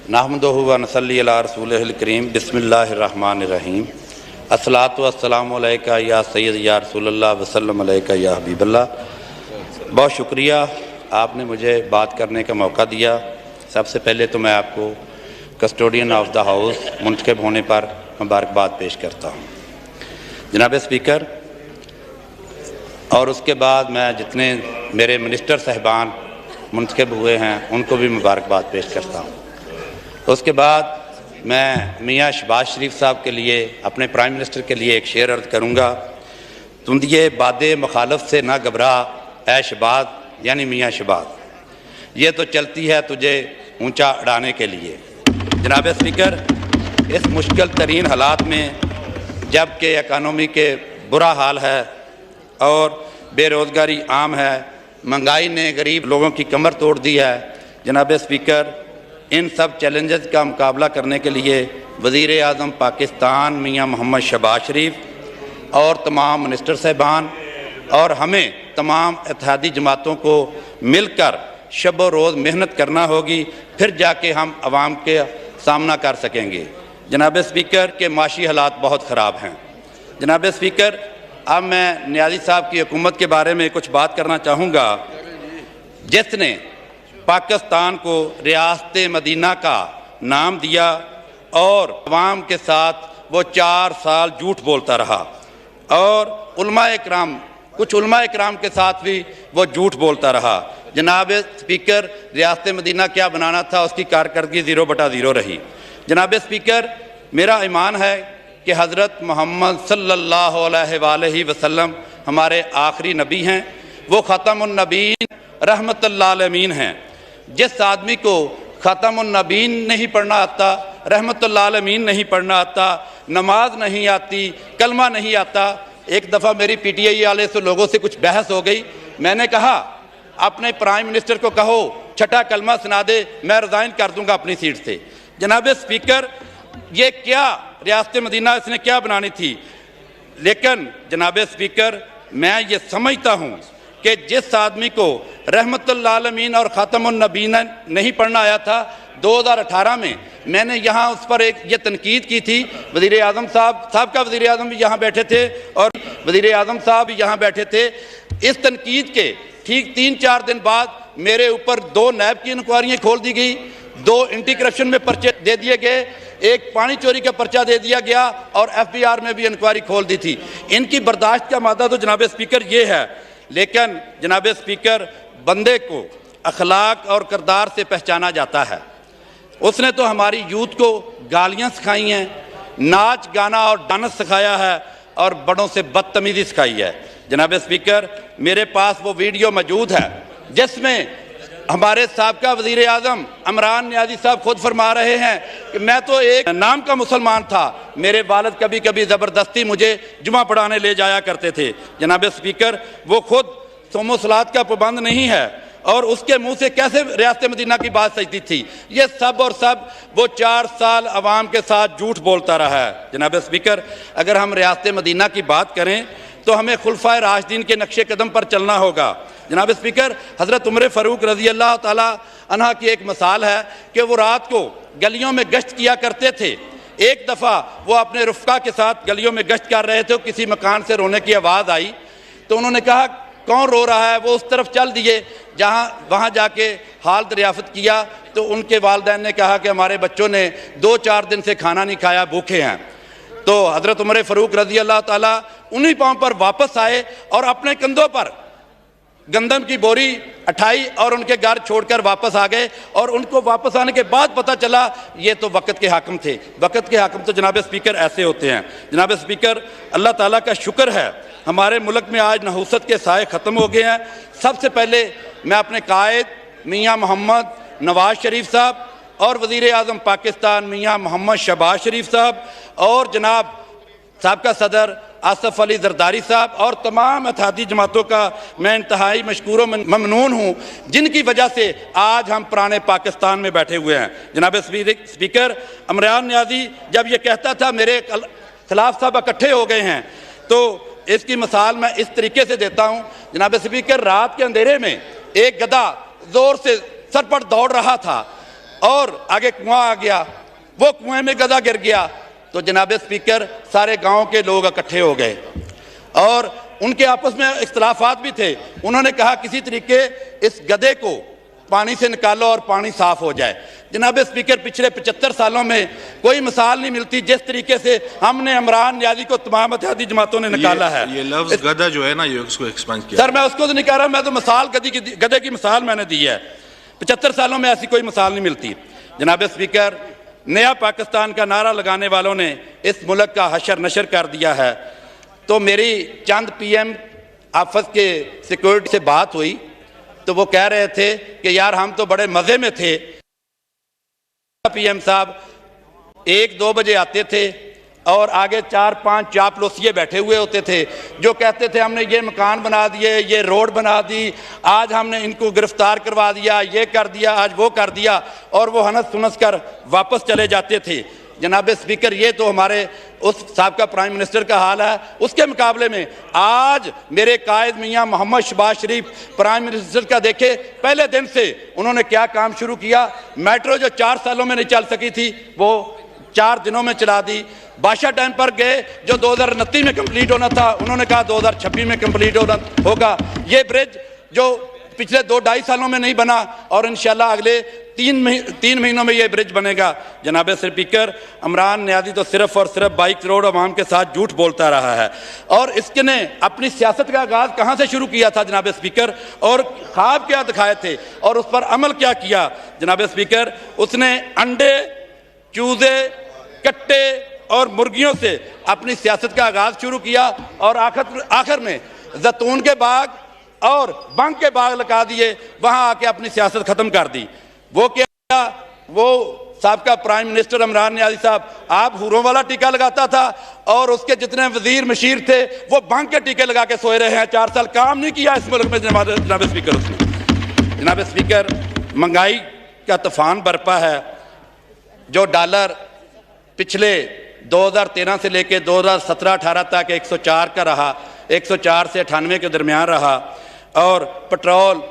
नहमदुहु व नसल्ली अला रसूलिहिल करीम बिस्मिल्लाहिर्रहमानिर्रहीम। अस्सलातु वस्सलामु अलैका या सय्यद या रसूलल्लाह वसल्लम अलैका या हबीबल्लाह। बहुत शुक्रिया, आपने मुझे बात करने का मौका दिया। सबसे पहले तो मैं आपको कस्टोडियन ऑफ द हाउस मुंतखब होने पर मुबारकबाद पेश करता हूँ जनाब स्पीकर, और उसके बाद मैं जितने मेरे मिनिस्टर साहिबान मुंतखब हुए हैं उनको भी मुबारकबाद पेश करता हूँ। उसके बाद मैं मियाँ शहबाज शरीफ साहब के लिए, अपने प्राइम मिनिस्टर के लिए एक शेर अर्ज़ करूँगा। तुम ये बादे मुखालफ से ना घबरा ऐ शहबाज, यानी मियाँ शहबाज, ये तो चलती है तुझे ऊंचा उड़ाने के लिए। जनाब स्पीकर, इस मुश्किल तरीन हालात में जबकि इकानमी के बुरा हाल है और बेरोज़गारी आम है, महंगाई ने गरीब लोगों की कमर तोड़ दी है, जनाब स्पीकर, इन सब चैलेंजेस का मुकाबला करने के लिए वज़ीर आज़म पाकिस्तान मियाँ मोहम्मद शहबाज शरीफ और तमाम मिनिस्टर साहिबान और हमें तमाम इत्तेहादी जमातों को मिलकर शब व रोज़ मेहनत करना होगी, फिर जाके हम आवाम के सामना कर सकेंगे। जनाब स्पीकर के माशी हालात बहुत ख़राब हैं। जनाब स्पीकर, अब मैं नियाज़ी साहब की हुकूमत के बारे में कुछ बात करना चाहूँगा, जिसने पाकिस्तान को रियासत मदीना का नाम दिया और अवाम के साथ वो 4 साल झूठ बोलता रहा और कुछ उलमा इकराम के साथ भी वो झूठ बोलता रहा। जनाब स्पीकर, रियासत मदीना क्या बनाना था, उसकी कारकर्दगी 0/0 रही। जनाब स्पीकर, मेरा ईमान है कि हज़रत मोहम्मद सल्लल्लाहु अलैहि वसल्लम हमारे आखिरी नबी हैं, वो ख़ातमुन नबीन रहमतुल आलमीन हैं। जिस आदमी को ख़ातमुन नबीन नहीं पढ़ना आता, रहमतुल आलमीन नहीं पढ़ना आता, नमाज नहीं आती, कलमा नहीं आता। एक दफ़ा मेरी PTI वाले से लोगों से कुछ बहस हो गई। मैंने कहा अपने प्राइम मिनिस्टर को कहो छठा कलमा सुना दे, मैं रिज़ाइन कर दूंगा अपनी सीट से। जनाब स्पीकर, ये क्या रियासत मदीना इसने क्या बनानी थी, लेकिन जनाब स्पीकर, मैं ये समझता हूँ कि जिस आदमी को रहमतुल आलमीन और ख़ातमुन नबीन नहीं पढ़ना आया था, 2018 में मैंने यहाँ उस पर एक ये तनकीद की थी। वज़ीर आज़म साहब का वज़ीर आज़म भी यहाँ बैठे थे और वज़ीर आज़म साहब भी यहाँ बैठे थे। इस तनकीद के ठीक 3-4 दिन बाद मेरे ऊपर 2 नैब की इंक्वायरियाँ खोल दी गई, 2 एंटी करप्शन में पर्चे दे दिए गए, एक पानी चोरी का पर्चा दे दिया गया और FBR में भी इंक्वायरी खोल दी थी। इनकी बर्दाश्त का मादा तो जनाब स्पीकर ये है, लेकिन जनाब स्पीकर, बंदे को अखलाक और किरदार से पहचाना जाता है। उसने तो हमारी यूथ को गालियाँ सिखाई हैं, नाच गाना और डांस सिखाया है और बड़ों से बदतमीज़ी सिखाई है। जनाब स्पीकर, मेरे पास वो वीडियो मौजूद है जिसमें हमारे साबका वज़ीर आज़म इमरान नियाज़ी साहब खुद फरमा रहे हैं कि मैं तो एक नाम का मुसलमान था, मेरे वालिद कभी कभी ज़बरदस्ती मुझे जुमा पढ़ाने ले जाया करते थे। जनाब स्पीकर, वो खुद सोमो सलात का पाबंद नहीं है और उसके मुंह से कैसे रियासत मदीना की बात सजती थी। ये सब और सब वो 4 साल अवाम के साथ झूठ बोलता रहा है। जनाब स्पीकर, अगर हम रियासत मदीना की बात करें तो हमें खुलफाए राशिदीन के नक्शे कदम पर चलना होगा। जनाब स्पीकर, हज़रत उमर फ़ारूक रज़ी अल्लाह ताला अन्हा की एक मिसाल है कि वो रात को गलियों में गश्त किया करते थे। एक दफ़ा वो अपने रुफ़का के साथ गलियों में गश्त कर रहे थे, किसी मकान से रोने की आवाज़ आई तो उन्होंने कहा कौन रो रहा है। वो उस तरफ चल दिए, वहाँ जाके हाल दरियाफ़त किया तो उनके वालिदैन ने कहा कि हमारे बच्चों ने 2-4 दिन से खाना नहीं खाया, भूखे हैं। तो हज़रत उमर फ़ारूक रज़ी अल्लाह ताला उन्हीं पाँव पर वापस आए और अपने कंधों पर गंदम की बोरी उठाई और उनके घर छोड़कर वापस आ गए। और उनको वापस आने के बाद पता चला ये तो वक़्त के हाकिम थे। वक़्त के हाकिम तो जनाब स्पीकर ऐसे होते हैं। जनाब स्पीकर, अल्लाह ताला का शुक्र है हमारे मुल्क में आज नहूसत के साए ख़त्म हो गए हैं। सबसे पहले मैं अपने कायद मियाँ मोहम्मद नवाज़ शरीफ साहब और वज़ीर आज़म पाकिस्तान मियाँ मोहम्मद शहबाज शरीफ साहब और जनाब साबका सदर आसफ अली जरदारी साहब और तमाम इत्तेहादी जमातों का मैं इंतहाई मशकूर व ममनून हूँ, जिनकी वजह से आज हम पुराने पाकिस्तान में बैठे हुए हैं। जनाब स्पीकर, इमरान नियाज़ी जब ये कहता था मेरे खिलाफ सब इकट्ठे हो गए हैं, तो इसकी मिसाल मैं इस तरीके से देता हूँ। जनाब स्पीकर, रात के अंधेरे में एक गधा ज़ोर से सर पर दौड़ रहा था और आगे कुआं आ गया, वो कुएं में गधा गिर गया तो जनाब स्पीकर सारे गांव के लोग इकट्ठे हो गए और उनके आपस में इख्तलाफात भी थे। उन्होंने कहा किसी तरीके इस गधे को पानी से निकालो और पानी साफ हो जाए। जनाब स्पीकर, पिछले 75 सालों में कोई मिसाल नहीं मिलती जिस तरीके से हमने इमरान नियाज़ी को तमाम इत्तेहादी जमातों ने निकाला है। ये लफ्ज़ गधा जो है ना, ये उसको एक्सपेंड किया। सर मैं उसको तो नहीं कह रहा, मैं तो मिसाल गधे की मिसाल मैंने दी है। 75 सालों में ऐसी कोई मिसाल नहीं मिलती। जनाब स्पीकर, नया पाकिस्तान का नारा लगाने वालों ने इस मुल्क का हशर नशर कर दिया है। तो मेरी चंद PM ऑफिस के सिक्योरिटी से बात हुई तो वो कह रहे थे कि यार हम तो बड़े मज़े में थे। PM साहब 1-2 बजे आते थे और आगे 4-5 चापलूसिये बैठे हुए होते थे जो कहते थे हमने ये मकान बना दिए, ये रोड बना दी, आज हमने इनको गिरफ्तार करवा दिया, ये कर दिया, आज वो कर दिया, और वो हनस सुनस कर वापस चले जाते थे। जनाब स्पीकर, ये तो हमारे उस साबका प्राइम मिनिस्टर का हाल है। उसके मुकाबले में आज मेरे कायद मियाँ मोहम्मद शहबाज शरीफ प्राइम मिनिस्टर का देखे, पहले दिन से उन्होंने क्या काम शुरू किया। मेट्रो जो 4 सालों में नहीं चल सकी थी वो 4 दिनों में चला दी। बादशाह टाइम पर गए जो 2029 में कंप्लीट होना था, उन्होंने कहा 2026 में कंप्लीट होगा। ये ब्रिज जो पिछले 2-2.5 सालों में नहीं बना और इंशाल्लाह अगले 3 महीनों में ये ब्रिज बनेगा। जनाब स्पीकर, इमरान नियाज़ी तो सिर्फ और सिर्फ 22 करोड़ अवाम के साथ झूठ बोलता रहा है और इसने अपनी सियासत का आगाज़ कहाँ से शुरू किया था जनाब स्पीकर, और ख्वाब क्या दिखाए थे और उस पर अमल क्या किया। जनाब स्पीकर, उसने अंडे, चूजे, कट्टे और मुर्गियों से अपनी सियासत का आगाज़ शुरू किया और आखिर में जैतून के बाग और बंक के बाग लगा दिए, वहां आके अपनी सियासत खत्म कर दी। वो क्या, वो साबका प्राइम मिनिस्टर इमरान नियाज़ी साहब, आप हुरों वाला टीका लगाता था और उसके जितने वजीर मशीर थे वो बंक के टीके लगा के सोए रहे हैं। 4 साल काम नहीं किया इस मुल्क में जनाब स्पीकर उसने। जनाब स्पीकर, महंगाई का तूफान बरपा है। जो डॉलर पिछले 2013 से लेकर 2017-18 तक 104 का रहा, 104 से 98 के दरमियान रहा, और पेट्रोल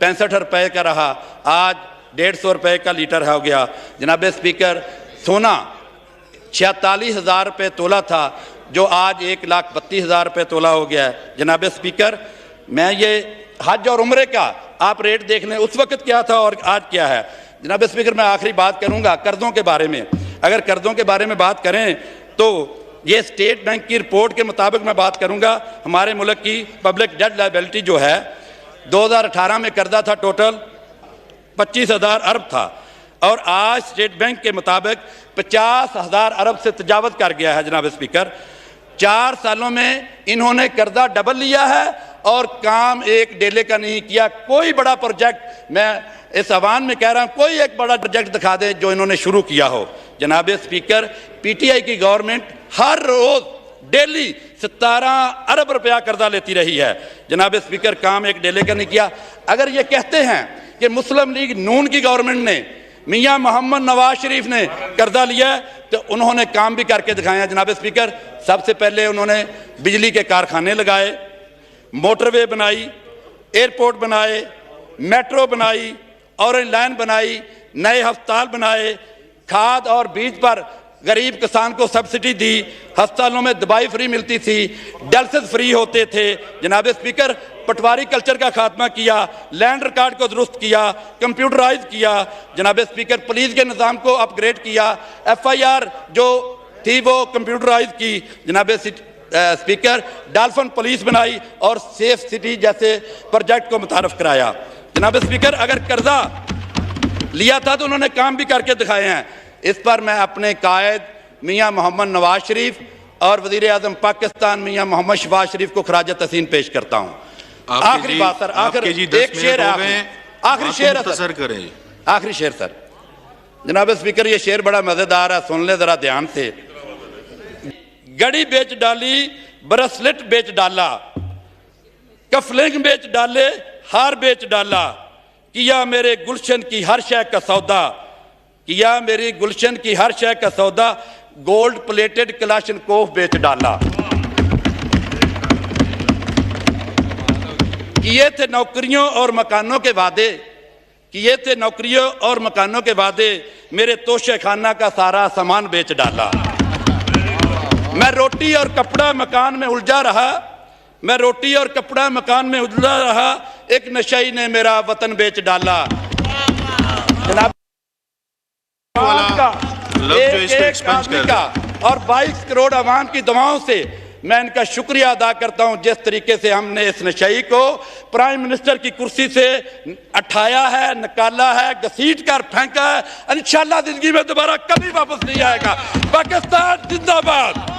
65 रुपये का रहा, आज 150 रुपये का लीटर हो गया। जनाब स्पीकर, सोना 46,000 रुपये तोला था जो आज 1,32,000 रुपये तोला हो गया है। जनाब स्पीकर, मैं ये हज और उम्रे का आप रेट देख लें, उस वक्त क्या था और आज क्या है। जनाब स्पीकर, मैं आखिरी बात करूंगा कर्जों के बारे में। अगर कर्जों के बारे में बात करें तो ये स्टेट बैंक की रिपोर्ट के मुताबिक मैं बात करूंगा, हमारे मुल्क की पब्लिक डेट लायबिलिटी जो है 2018 में कर्जा था टोटल 25,000 अरब था और आज स्टेट बैंक के मुताबिक 50,000 अरब से तजावत कर गया है। जनाब स्पीकर, 4 सालों में इन्होंने कर्जा डबल लिया है और काम एक डेले का नहीं किया। कोई बड़ा प्रोजेक्ट, मैं इस आह्वान में कह रहा हूं, कोई एक बड़ा प्रोजेक्ट दिखा दे जो इन्होंने शुरू किया हो। जनाब स्पीकर, PTI की गवर्नमेंट हर रोज डेली 17 अरब रुपया कर्जा लेती रही है। जनाब स्पीकर, काम एक डेले का नहीं किया। अगर ये कहते हैं कि मुस्लिम लीग नून की गवर्नमेंट ने, मियां मोहम्मद नवाज शरीफ ने कर्जा लिया है, तो उन्होंने काम भी करके दिखाया है। जनाब स्पीकर, सबसे पहले उन्होंने बिजली के कारखाने लगाए, मोटरवे बनाई, एयरपोर्ट बनाए, मेट्रो बनाई, ऑरेंज लाइन बनाई, नए अस्पताल बनाए, खाद और बीज पर गरीब किसान को सब्सिडी दी, अस्पतालों में दवाई फ्री मिलती थी, डायलिसिस फ्री होते थे। जनाब स्पीकर, पटवारी कल्चर का खात्मा किया, लैंड रिकॉर्ड को दुरुस्त किया, कंप्यूटराइज किया। जनाब स्पीकर, पुलिस के निज़ाम को अपग्रेड किया, FIR जो थी वो कंप्यूटराइज की। जनाब स्पीकर, डॉल्फिन पुलिस बनाई और सेफ सिटी जैसे प्रोजेक्ट को मुतारफ कराया। जनाब स्पीकर, अगर कर्जा लिया था तो उन्होंने काम भी करके दिखाए हैं। इस पर मैं अपने कायद मियां मोहम्मद नवाज शरीफ और वज़ीर आज़म पाकिस्तान मियां मोहम्मद शहबाज शरीफ को खराज तहसीन पेश करता हूँ। आखिरी बात सर, एक शेर है, आखिरी शेर है, आखिरी शेर सर। जनाब स्पीकर, ये शेर बड़ा मजेदार है, सुन ले जरा ध्यान से। घड़ी बेच डाली, ब्रेसलेट बेच डाला, कफलिंग बेच डाले, हार बेच डाला, किया मेरे गुलशन की हर शय का सौदा, किया मेरी गुलशन की हर शय का सौदा, गोल्ड प्लेटेड कलाशनकोफ बेच डाला। किए थे नौकरियों और मकानों के वादे, किए थे नौकरियों और मकानों के वादे, मेरे तोशे खाना का सारा सामान बेच डाला। मैं रोटी और कपड़ा मकान में उलझा रहा, मैं रोटी और कपड़ा मकान में उलझा रहा, एक नशई ने मेरा वतन बेच डाला। जनाब का एक आदमी का और 22 करोड़ आवाम की दुआओं से मैं इनका शुक्रिया अदा करता हूं, जिस तरीके से हमने इस नशई को प्राइम मिनिस्टर की कुर्सी से उठाया है, निकाला है, घसीट कर फेंका है। इंशाअल्लाह जिंदगी में दोबारा कभी वापस नहीं आएगा। पाकिस्तान जिंदाबाद।